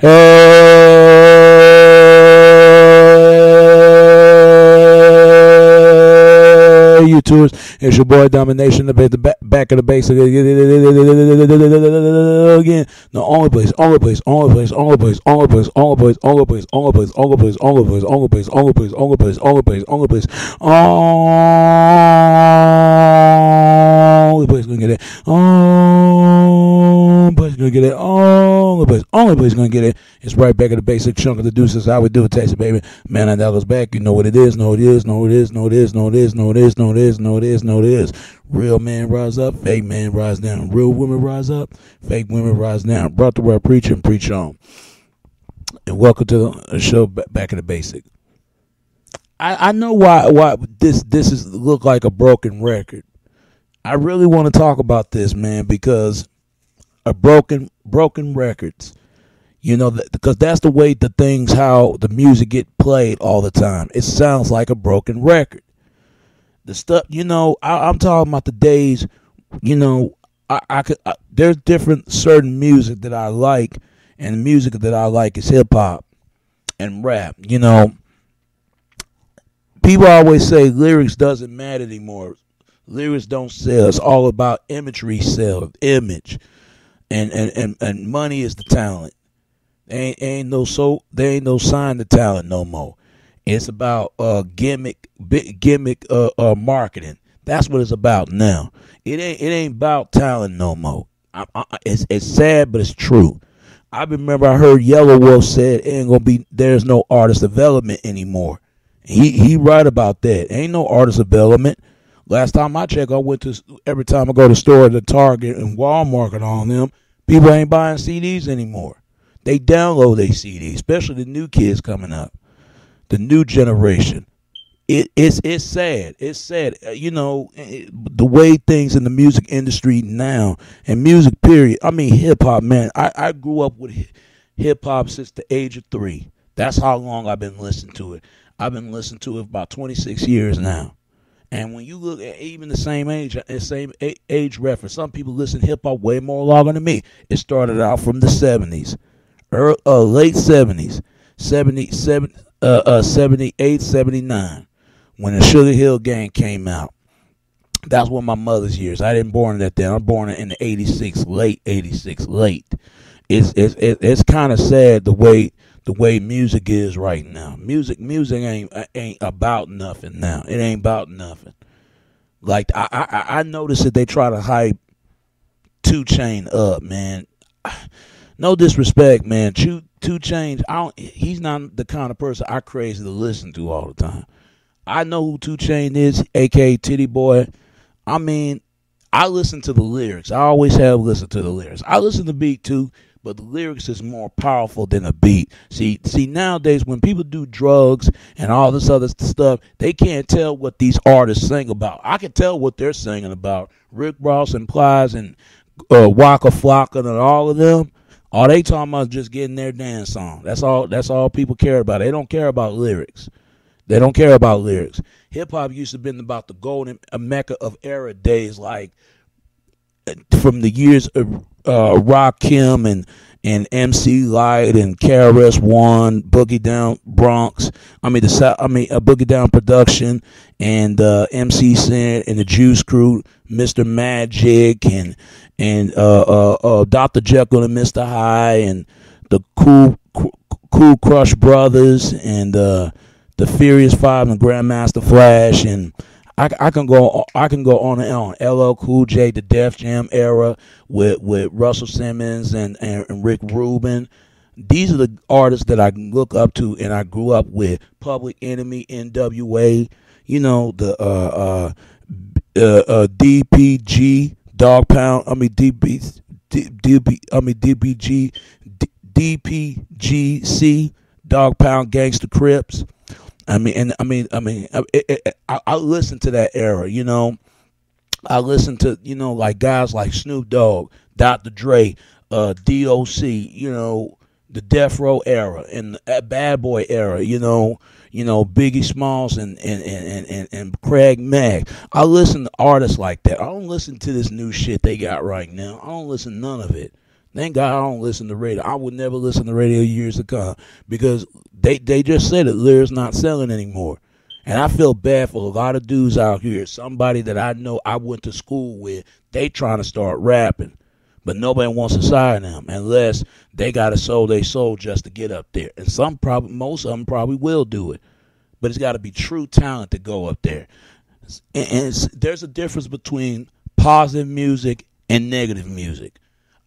Hey, you tours. It's your boy Domination, the back of the base again. The only place, only place, only place, only place, only place, only place, only place, only place, only place, only place, only place, only place, only place, only place, only place, only place gonna get it. Only place gonna get it. Only place gonna get it. It's right back at the basic chunk of the deuces. How we do it, taste it, baby. Man, and that was back. You know what it is. Know it is. Know it is. Know it is. Know it is. Know it is. Know it is. Know it is. Know it is. Real man rise up. Fake man rise down. Real women rise up. Fake women rise down. Brought to where I preach and preach on. And welcome to the show back at the basic. I know why this is look like a broken record. I really want to talk about this, man, because a broken records. You know, because that's the way the things, how the music get played all the time. It sounds like a broken record. The stuff, you know, I'm talking about the days, you know, there's different certain music that I like, and the music that I like is hip hop and rap. You know, people always say lyrics doesn't matter anymore. Lyrics don't sell. It's all about imagery sell, image, and money is the talent. There ain't no sign to talent no more. It's about gimmick marketing. That's what it's about now. It ain't about talent no more. It's sad, but it's true. I remember I heard Yellow Wolf said there's no artist development anymore. He right about that. Ain't no artist development. Last time I checked, every time I go to the store, the Target and Walmart and all them, people ain't buying CDs anymore. They download their CDs, especially the new kids coming up, the new generation. It's sad. It's sad. You know, the way things in the music industry now, and music period. I mean, hip hop, man. I grew up with hip hop since the age of 3. That's how long I've been listening to it. I've been listening to it for about 26 years now. And when you look at even the same age reference, some people listen to hip hop way more longer than me. It started out from the 70s. Late 70s, 78, 79, when the Sugar Hill Gang came out. That's one of my mother's years. I didn't born that then. I'm born in the 86, late 86, late. It's kind of sad the way music is right now. Music ain't about nothing now. It ain't about nothing. Like I noticed that they try to hype 2 Chainz up, man. No disrespect, man. 2 Chainz, he's not the kind of person I crazy to listen to all the time. I know who 2 Chainz is, a.k.a. Titty Boy. I mean, I listen to the lyrics. I always have listened to the lyrics. I listen to the beat too, but the lyrics is more powerful than a beat. See, nowadays when people do drugs and all this other stuff, they can't tell what these artists sing about. I can tell what they're singing about. Rick Ross and Plies and Waka Flocka and all of them. All they talking about is just getting their dance song. That's all people care about. They don't care about lyrics. They don't care about lyrics. Hip hop used to have been about the golden mecca of era days, like from the years of Rakim and MC Lyte and KRS-One, Boogie Down Bronx. Boogie Down Production and MC Sin and the Juice Crew, Mr. Magic and Dr. Jekyll and Mr. Hyde and the Cool Crush Brothers and the Furious Five and Grandmaster Flash, and I can go on and on. LL Cool J, the Def Jam era with Russell Simmons and Rick Rubin. These are the artists that I look up to and I grew up with. Public Enemy, NWA, you know, the DPG, Dog Pound. DPGC, Dog Pound, Gangsta Crips. I listen to that era, you know. I listen to, you know, like guys like Snoop Dogg, Dr. Dre, DOC, you know, the Death Row era and the Bad Boy era, you know, Biggie Smalls and Craig Mack. I listen to artists like that. I don't listen to this new shit they got right now. I don't listen to none of it. Thank God I don't listen to radio. I would never listen to radio years to come because they just said it. Lyrics not selling anymore. And I feel bad for a lot of dudes out here. Somebody that I know I went to school with, they trying to start rapping. But nobody wants to sign them unless they got to sold their soul just to get up there. And most of them probably will do it. But it's got to be true talent to go up there. And there's a difference between positive music and negative music.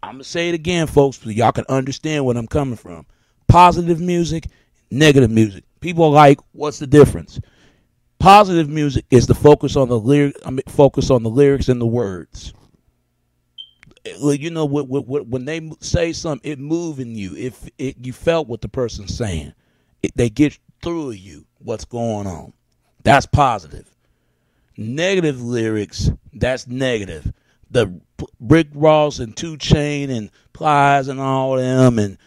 I'm going to say it again, folks, so y'all can understand where I'm coming from. Positive music, negative music. People are like, what's the difference? Positive music is the focus on the lyrics and the words. You know, when they say something, it moving you. If you felt what the person's saying, they get through you what's going on. That's positive. Negative lyrics, that's negative. The Rick Ross and 2 Chainz and Plies and all them and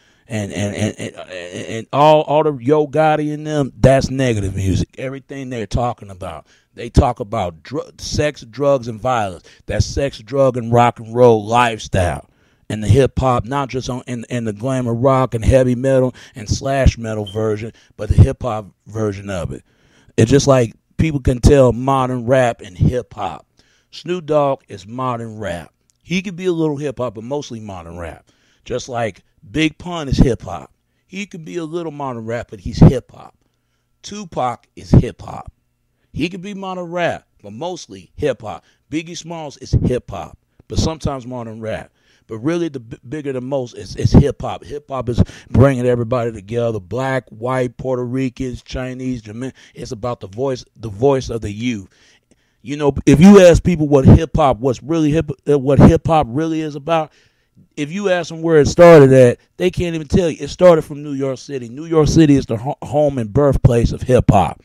all the Yo Gotti and them, that's negative music. Everything they're talking about. They talk about sex, drugs, and violence. That sex, drug, and rock and roll lifestyle. And the hip hop, not just in the glamour rock and heavy metal and slash metal version, but the hip hop version of it. It's just like people can tell modern rap and hip hop. Snoop Dogg is modern rap. He could be a little hip hop, but mostly modern rap. Just like Big Pun is hip hop. He could be a little modern rap, but he's hip hop. Tupac is hip hop. He could be modern rap, but mostly hip hop. Biggie Smalls is hip hop, but sometimes modern rap. But really, the bigger than most is hip hop. Hip hop is bringing everybody together: black, white, Puerto Ricans, Chinese, Jamaican. It's about the voice of the youth. You know, if you ask people what hip hop really is about, if you ask them where it started at, they can't even tell you. It started from New York City. New York City is the home and birthplace of hip hop.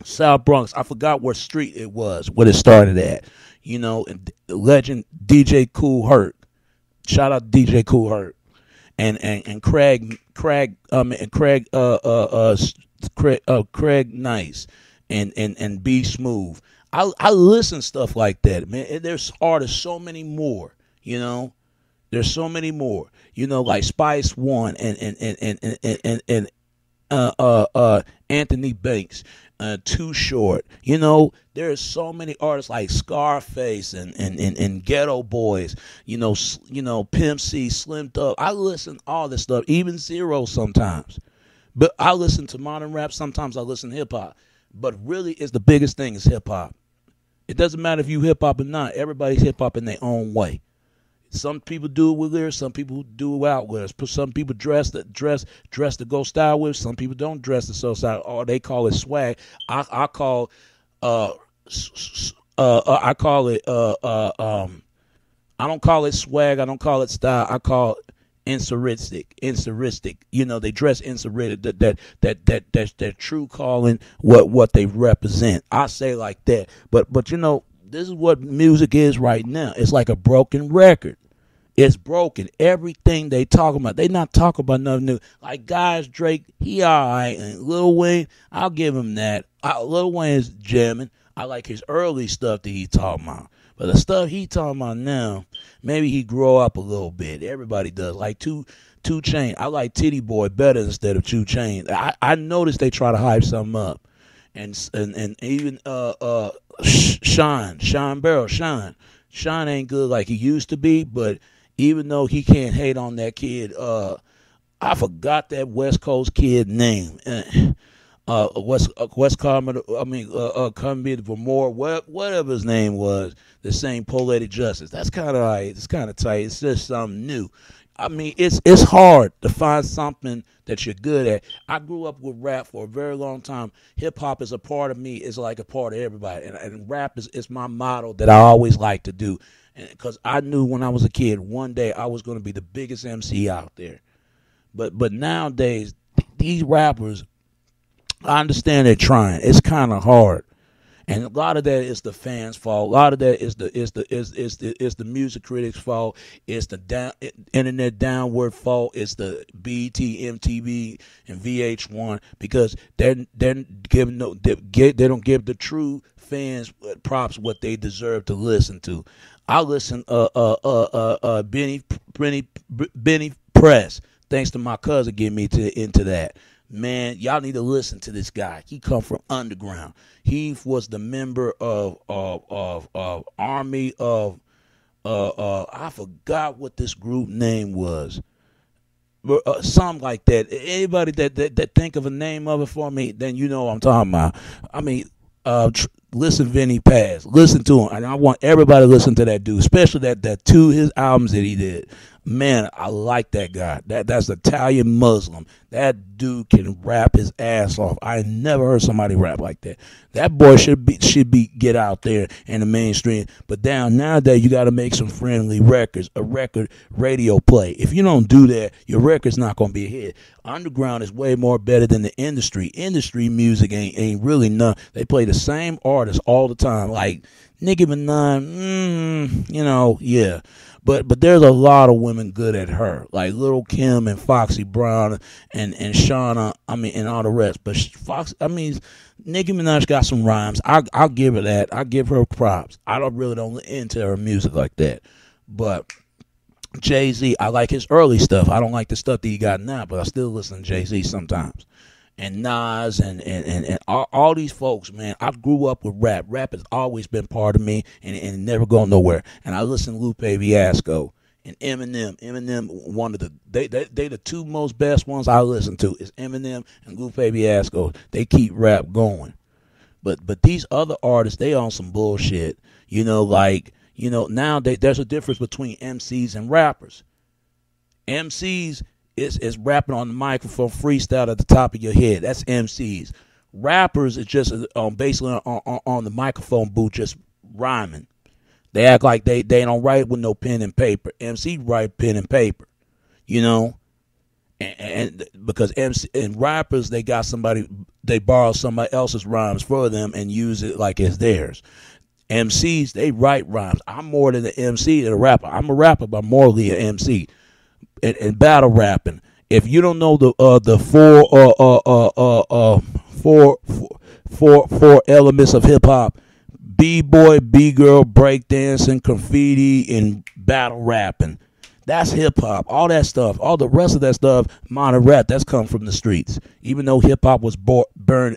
South Bronx, I forgot what street it was, what it started at. You know, legend DJ Kool Herc. Shout out to DJ Kool Herc and Craig Nice and B Smooth. I listen stuff like that, man. There's artists, so many more. You know, there's so many more. You know, like Spice One and Anthony Banks. Too Short. You know, there's so many artists like Scarface and Ghetto Boys. You know, Pimp C, Slim Thug. I listen to all this stuff, even Zero sometimes. But I listen to modern rap. Sometimes I listen to hip hop. But really, it's the biggest thing is hip hop. It doesn't matter if you hip hop or not. Everybody's hip hop in their own way. Some people do it with lyrics. Some people do it without lyrics. Some people dress to go style with. Some people don't dress to so style. Or they call it swag. I call I don't call it swag. I don't call it style. I call it insuristic. You know, they dress insuristic. That's their true calling. What they represent. I say like that. But you know, this is what music is right now. It's like a broken record. It's broken. Everything they talking about, they not talking about nothing new. Like guys, Drake, he all right, and Lil Wayne, I'll give him that. Lil Wayne's jamming. I like his early stuff that he talking about. But the stuff he talking about now, maybe he grow up a little bit. Everybody does. Like Two Chainz. I like Titty Boy better instead of 2 Chainz. I noticed they try to hype something up. And even Sean Barrow. Sean ain't good like he used to be, but even though he can't hate on that kid, I forgot that West Coast kid name. West Carmen, Carmen Vermore, whatever his name was, the same Poetic Justice. That's kind of right. It's kind of tight. It's just something new. I mean, it's hard to find something that you're good at. I grew up with rap for a very long time. Hip hop is a part of me. It's like a part of everybody. And rap is my motto that I always like to do. Because I knew when I was a kid, one day I was going to be the biggest MC out there. But nowadays, these rappers, I understand they're trying. It's kind of hard. And a lot of that is the fans' fault. A lot of that is the music critics' fault. It's the internet downward fault. It's the BET, MTV, and VH1 because they don't give the true fans props what they deserve to listen to. I listen Benny Press. Thanks to my cousin getting me into that. Man, y'all need to listen to this guy. He come from underground. He was the member of Army of I forgot what this group name was. Something like that. Anybody that think of a name of it for me, then you know what I'm talking about. I mean, listen, Vinny Paz. Listen to him, and I want everybody to listen to that dude, especially that his albums that he did. Man, I like that guy. That's Italian Muslim. That dude can rap his ass off. I never heard somebody rap like that. That boy should be get out there in the mainstream. But nowadays you got to make some friendly records, a record radio play. If you don't do that, your record's not gonna be a hit. Underground is way more better than the industry. Industry music ain't really none. They play the same artists all the time, like Nicki Minaj. Yeah. But there's a lot of women good at her, like Lil' Kim and Foxy Brown and Shauna, and all the rest. But Nicki Minaj got some rhymes. I'll give her that. I give her props. I don't into her music like that. But Jay-Z, I like his early stuff. I don't like the stuff that he got now, but I still listen to Jay-Z sometimes. And Nas and all these folks, man. I grew up with rap. Rap has always been part of me and never gone nowhere. And I listen to Lupe Fiasco and Eminem. Eminem, one of they the two most best ones I listen to is Eminem and Lupe Fiasco. They keep rap going. But these other artists, they on some bullshit. Now there's a difference between MCs and rappers. MCs is rapping on the microphone, freestyle at the top of your head. That's MCs. Rappers is just basically on the microphone booth, just rhyming. They act like they don't write with no pen and paper. MC write pen and paper, and because MC and rappers, they borrow somebody else's rhymes for them and use it like it's theirs. MCs, they write rhymes. I'm more than an MC than a rapper. I'm a rapper, but morally an MC. And battle rapping. If you don't know the four elements of hip hop: B-boy, B-girl, breakdancing, graffiti, and battle rapping. That's hip hop. All that stuff, all the rest of that stuff, modern rap, that's come from the streets. Even though hip hop was birthed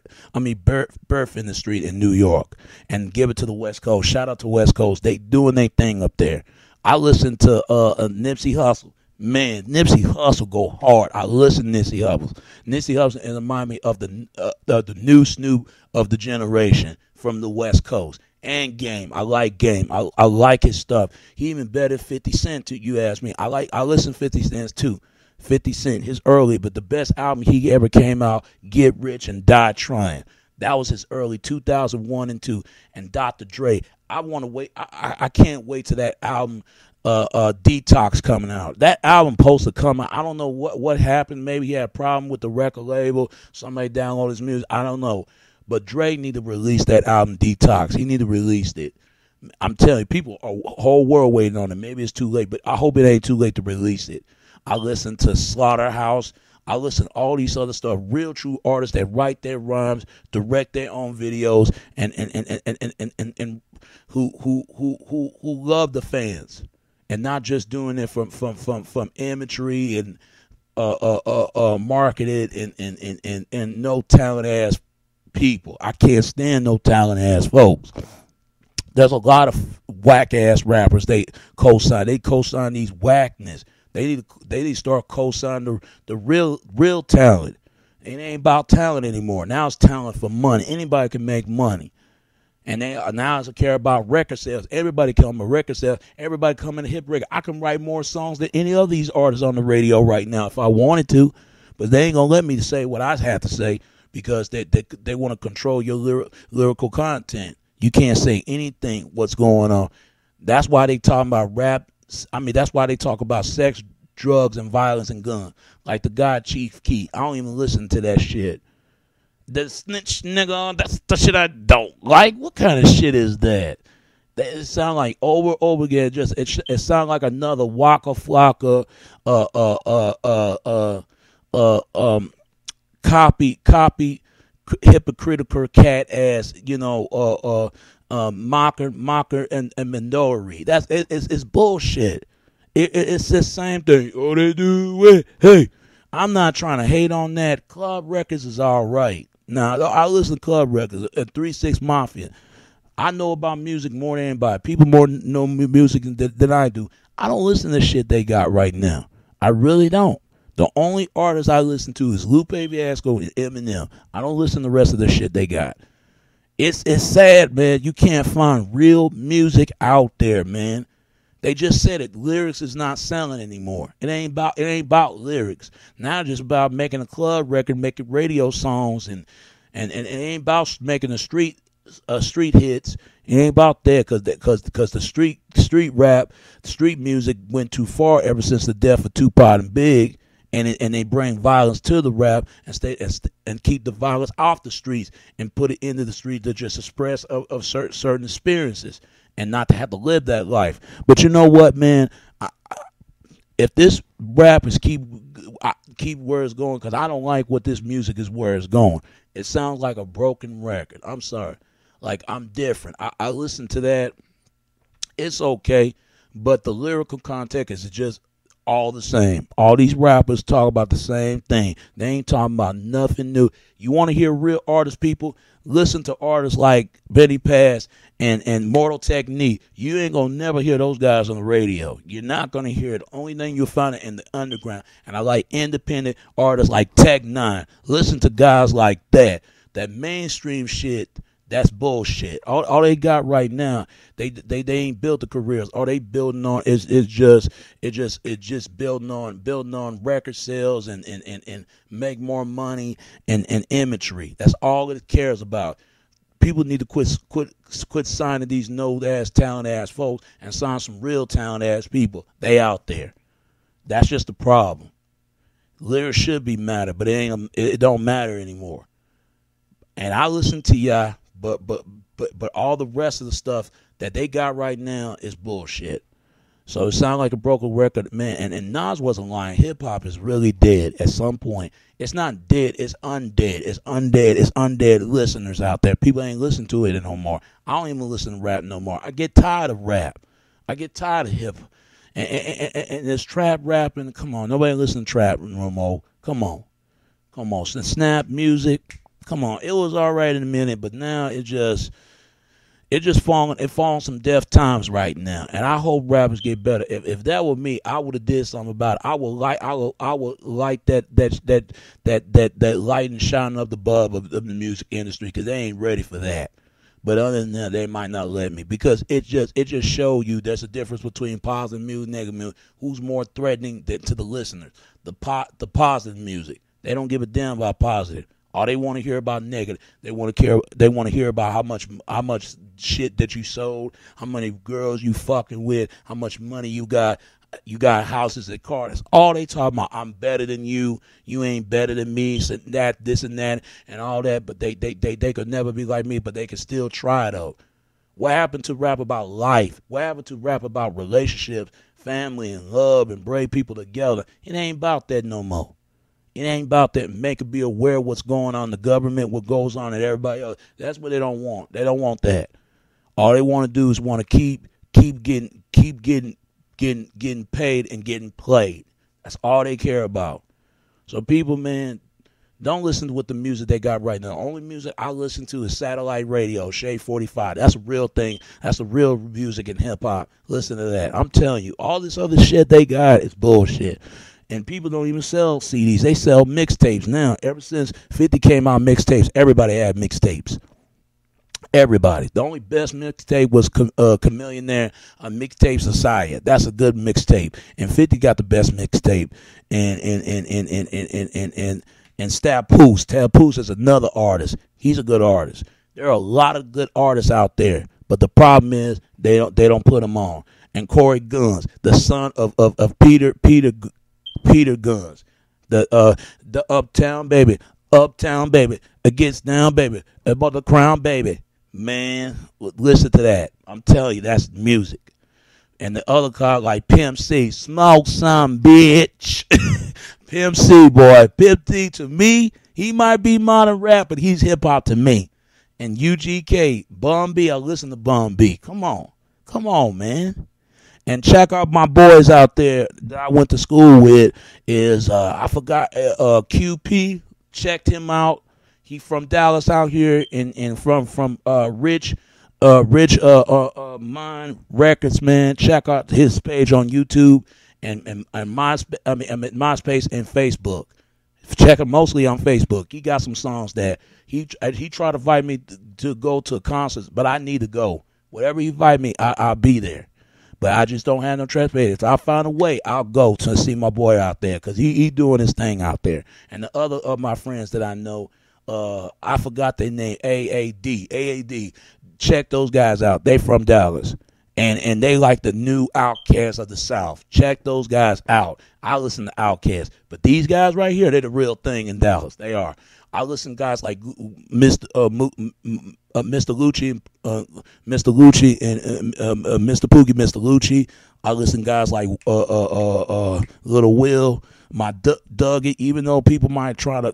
in the street in New York, and give it to the West Coast. Shout out to West Coast. They doing their thing up there. I listen to Nipsey Hussle. Man, Nipsey Hussle go hard. I listen to Nipsey Hussle. Nipsey Hussle reminds me of the new Snoop of the generation from the West Coast. And Game. I like Game. I like his stuff. He even better 50 Cent, too, you ask me. I listen to 50 Cent, too. 50 Cent, his early, but the best album he ever came out, Get Rich and Die Trying. That was his early 2001 and 2. And Dr. Dre, I can't wait till that album Detox coming out. That album supposed to come out. I don't know what happened. Maybe he had a problem with the record label. Somebody downloaded his music. I don't know. But Dre need to release that album Detox. He need to release it. I'm telling you, people are whole world waiting on it. Maybe it's too late, but I hope it ain't too late to release it. I listen to Slaughterhouse. I listen to all these other stuff. Real true artists that write their rhymes, direct their own videos, and who love the fans. And not just doing it from imagery and marketed and no talent ass people. I can't stand no talent ass folks. There's a lot of whack ass rappers. They co-sign these whackness. They need to start co-signing the real talent. It ain't about talent anymore. Now it's talent for money. Anybody can make money. And they now care about record sales. Everybody come to record sales. Everybody come in a hip record. I can write more songs than any of these artists on the radio right now if I wanted to, but they ain't gonna let me to say what I have to say because they want to control your lyrical content. You can't say anything what's going on. That's why they talking about rap. That's why they talk about sex, drugs, and violence and guns. Like the guy Chief Keef. I don't even listen to that shit. The snitch nigga, that's the shit I don't like. What kind of shit is that? It sounds like over again. Just it sounds like another Waka Flocka, copy, hypocritical cat ass. Mocker, and Midori. It's bullshit. It's the same thing. Oh, they do it. Hey, I'm not trying to hate on that. Club records is all right. Now, I listen to club records at 3-6 Mafia. I know about music more than anybody. People more know music than I do. I don't listen to shit they got right now. I really don't. The only artist I listen to is Lupe Fiasco and Eminem. I don't listen to the rest of the shit they got. It's sad, man. You can't find real music out there, man. They just said it. Lyrics is not selling anymore. It ain't about lyrics. Now it's just about making a club record, making radio songs, and it ain't about making the street hits. It ain't about that because the street rap, street music went too far ever since the death of Tupac and Big, and they bring violence to the rap and keep the violence off the streets and put it into the street to just express of certain experiences. And not to have to live that life. But you know what, man? If this rappers keep where it's going, because I don't like what this music is where it's going. It sounds like a broken record. I'm sorry. Like, I'm different. I listen to that. It's okay. But the lyrical context is just all the same. All these rappers talk about the same thing. They ain't talking about nothing new. You want to hear real artists, people? Listen to artists like Benny Pass and Mortal Technique. You ain't gonna never hear those guys on the radio. You're not gonna hear it. The only thing you'll find it in the underground. And I like independent artists like Tech Nine. Listen to guys like that. That mainstream shit, that's bullshit. All they got right now, they ain't built the careers. All they building on is just building on record sales and make more money and imagery. That's all it cares about. People need to quit signing these no-ass talent-ass folks and sign some real talent-ass people. They out there. That's just the problem. Lyrics should be matter, but it don't matter anymore. And I listen to y'all. But all the rest of the stuff that they got right now is bullshit. So it sounds like a broken record, man. And Nas wasn't lying. Hip hop is really dead at some point. It's not dead. It's undead. It's undead. It's undead listeners out there. People ain't listen to it no more. I don't even listen to rap no more. I get tired of rap. I get tired of hip. And this trap rapping. Come on, nobody listen to trap no more. Come on. Snap music. Come on, it was all right in a minute, but now it just falling some deaf times right now. And I hope rappers get better. If that were me, I would have did something about it. I would light that light and shine up the bulb of the music industry, because they ain't ready for that. But other than that, they might not let me, because it just show you there's a difference between positive music, negative music. Who's more threatening to the listeners? The positive music. They don't give a damn about positive. All they want to hear about negative. They want to hear about how much shit that you sold, how many girls you fucking with, how much money you got. You got houses and cars. That's all they talking about. I'm better than you. You ain't better than me. So that, this and that, and all that. But they could never be like me. But they can still try though. What happened to rap about life? What happened to rap about relationships, family, and love, and bring people together? It ain't about that no more. It ain't about that. Make it be aware of what's going on in the government, what goes on in everybody else. That's what they don't want. They don't want that. All they want to do is want to keep getting paid and getting played. That's all they care about. So people, man, don't listen to what the music they got right now. The only music I listen to is satellite radio, Shade 45. That's a real thing. That's the real music in hip hop. Listen to that. I'm telling you, all this other shit they got is bullshit. And people don't even sell CDs. They sell mixtapes now. Ever since 50 came out mixtapes, everybody had mixtapes. Everybody. The only best mixtape was Chamillionaire Mixtape Society. That's a good mixtape. And 50 got the best mixtape. And Stab Poose. Stab Poose is another artist. He's a good artist. There are a lot of good artists out there, but the problem is they don't put them on. And Corey Guns, the son of Peter Guns, the Uptown Baby, against down baby, about the crown baby. Man, listen to that. I'm telling you, that's music. And the other car like Pimp C, smoke some bitch. Pimp C, boy. Pimp C, to me, he might be modern rap, but he's hip hop to me. and UGK, Bun B. I listen to Bun B. Come on, man. And check out my boys out there that I went to school with. Is I forgot QP. Checked him out. He from Dallas out here, and from Rich Mind Records, man. Check out his page on YouTube and MySpace and Facebook. Check him mostly on Facebook. He got some songs that he tried to invite me to go to concerts, but I need to go. Whatever he invite me, I'll be there. But I just don't have no transportation. If I find a way, I'll go to see my boy out there because he doing his thing out there. And the other of my friends that I know, I forgot their name, AAD. Check those guys out. They from Dallas. And they like the new Outcasts of the South. Check those guys out. I listen to Outcasts. But these guys right here, they're the real thing in Dallas. They are. I listen to guys like Mr. Lucci, Mr. Lucci, and Mr. Pookie, Mr. Lucci. I listen to guys like Little Will, my Dougie. Even though people might try to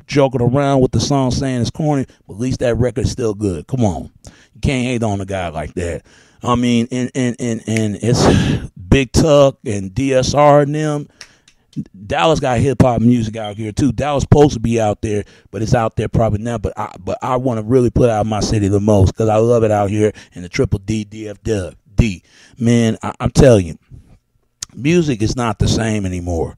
joke it around with the song saying it's corny, but at least that record's still good. Come on, you can't hate on a guy like that. I mean, and it's Big Tuck and DSR and them. Dallas got hip hop music out here too. Dallas supposed to be out there, but it's out there probably now. But I want to really put out my city the most because I love it out here in the Triple D DFD. Man, I'm telling you, music is not the same anymore.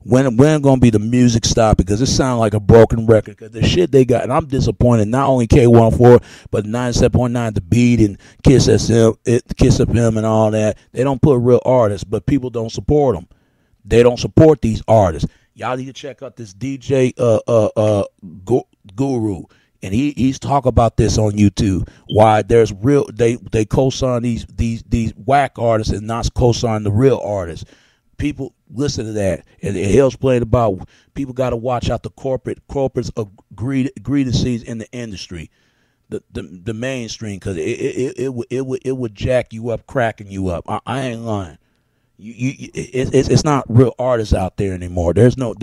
When gonna be the music stop? Because it sounds like a broken record. Because the shit they got, and I'm disappointed. Not only K104, but 97.9 The Beat and Kiss FM and all that. They don't put real artists, but people don't support them. They don't support these artists. Y'all need to check out this DJ Guru, and he's talk about this on YouTube. Why there's real they co-sign these whack artists and not co-sign the real artists. People listen to that, and he'll explain about people got to watch out the corporates of greedies in the industry, the mainstream, because it would jack you up, cracking you up. I ain't lying. It's not real artists out there anymore. There's no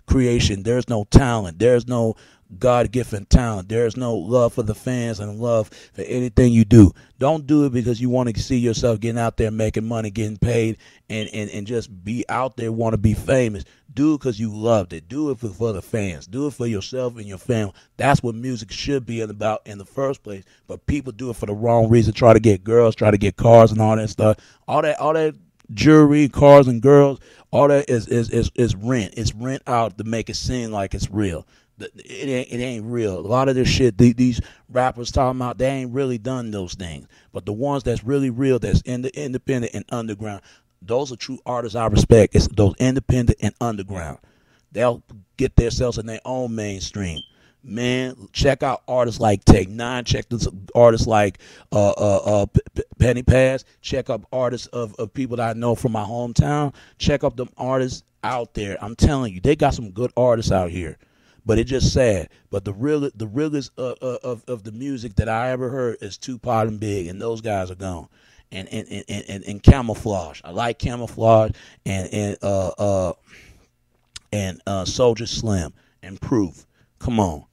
creation. There's no talent. There's no God-given talent. There's no love for the fans and love for anything you do. Don't do it because you want to see yourself getting out there, making money, getting paid, and just be out there, want to be famous. Do it because you loved it. Do it for the fans. Do it for yourself and your family. That's what music should be about in the first place. But people do it for the wrong reason. Try to get girls, try to get cars and all that stuff. All that jewelry, cars and girls, all that is rent. It's rent out to make it seem like it's real. It ain't real. A lot of this shit these rappers talking about, they ain't really done those things. But the ones that's really real, that's independent and underground, those are true artists I respect. It's those independent and underground. They'll get themselves in their own mainstream. Man, check out artists like Take Nine. Check this artists like Penny Pass. Check up artists of people that I know from my hometown. Check up them artists out there. I'm telling you, they got some good artists out here. But it's just sad. But the realest of the music that I ever heard is Tupac and Big, and those guys are gone. And Camouflage. I like Camouflage and Soldier Slim and Proof. Come on.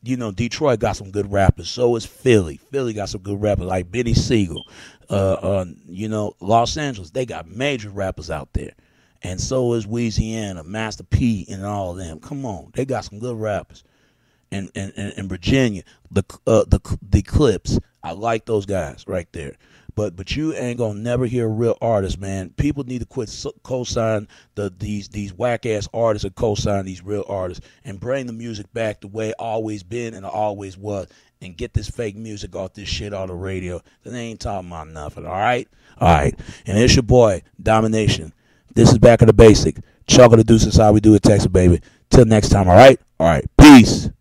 You know, Detroit got some good rappers. So is Philly. Philly got some good rappers like Benny Siegel. You know, Los Angeles, they got major rappers out there. And so is Louisiana, Master P, and all of them. Come on, they got some good rappers. And Virginia, the Clips, I like those guys right there. But you ain't gonna never hear a real artist, man. People need to quit co-sign these whack ass artists and co-sign these real artists and bring the music back the way it always been and it always was. And get this fake music off this shit on the radio. They ain't talking about nothing. All right. And it's your boy Domination. This is Back of the Basic. Chuck of the Deuce is how we do it, Texas, baby. Till next time, all right? All right. Peace.